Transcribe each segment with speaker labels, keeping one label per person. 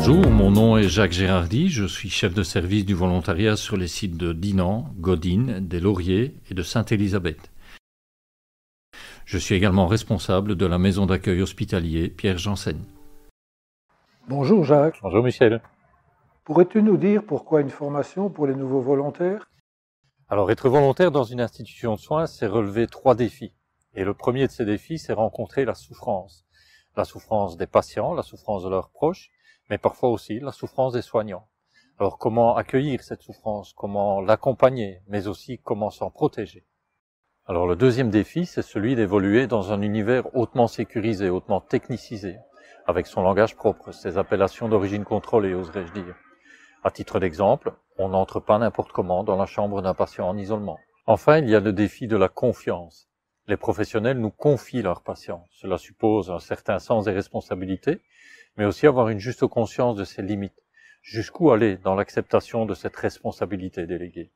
Speaker 1: Bonjour, mon nom est Jacques Gérardi, je suis chef de service du volontariat sur les sites de Dinan, Godin, des Lauriers et de Sainte-Élisabeth. Je suis également responsable de la maison d'accueil hospitalier Pierre Janssen.
Speaker 2: Bonjour Jacques.
Speaker 1: Bonjour Michel.
Speaker 2: Pourrais-tu nous dire pourquoi une formation pour les nouveaux volontaires?
Speaker 1: Alors être volontaire dans une institution de soins, c'est relever 3 défis. Et le premier de ces défis, c'est rencontrer la souffrance. La souffrance des patients, la souffrance de leurs proches, mais parfois aussi la souffrance des soignants. Alors comment accueillir cette souffrance, comment l'accompagner, mais aussi comment s'en protéger. Alors le deuxième défi, c'est celui d'évoluer dans un univers hautement sécurisé, hautement technicisé, avec son langage propre, ses appellations d'origine contrôlée, oserais-je dire. À titre d'exemple, on n'entre pas n'importe comment dans la chambre d'un patient en isolement. Enfin, il y a le défi de la confiance. Les professionnels nous confient leurs patients. Cela suppose un certain sens des responsabilités, mais aussi avoir une juste conscience de ses limites. Jusqu'où aller dans l'acceptation de cette responsabilité déléguée?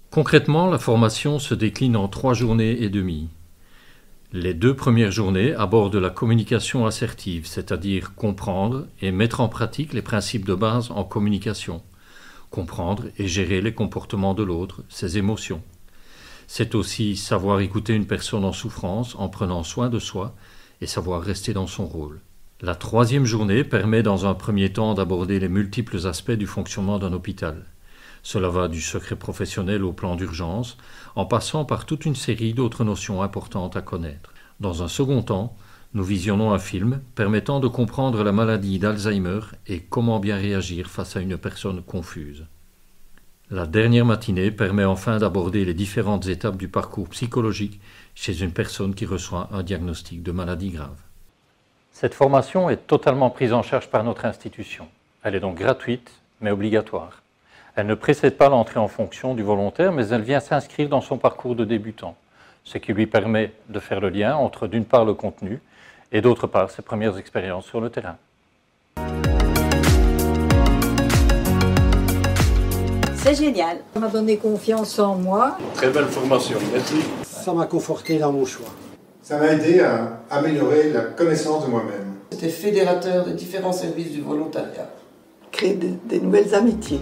Speaker 1: Concrètement, la formation se décline en 3 journées et demie. Les 2 premières journées abordent la communication assertive, c'est-à-dire comprendre et mettre en pratique les principes de base en communication. Comprendre et gérer les comportements de l'autre, ses émotions. C'est aussi savoir écouter une personne en souffrance en prenant soin de soi et savoir rester dans son rôle. La 3e journée permet dans un premier temps d'aborder les multiples aspects du fonctionnement d'un hôpital. Cela va du secret professionnel au plan d'urgence, en passant par toute une série d'autres notions importantes à connaître. Dans un second temps, nous visionnons un film permettant de comprendre la maladie d'Alzheimer et comment bien réagir face à une personne confuse. La dernière matinée permet enfin d'aborder les différentes étapes du parcours psychologique chez une personne qui reçoit un diagnostic de maladie grave. Cette formation est totalement prise en charge par notre institution. Elle est donc gratuite, mais obligatoire. Elle ne précède pas l'entrée en fonction du volontaire, mais elle vient s'inscrire dans son parcours de débutant, ce qui lui permet de faire le lien entre d'une part le contenu et d'autre part ses premières expériences sur le terrain.
Speaker 3: C'est génial. Ça m'a donné confiance en moi.
Speaker 4: Très belle formation, merci.
Speaker 5: Ça m'a conforté dans mon choix.
Speaker 6: Ça m'a aidé à améliorer la connaissance de moi-même.
Speaker 7: C'était fédérateur de différents services du volontariat.
Speaker 8: Créer des nouvelles amitiés.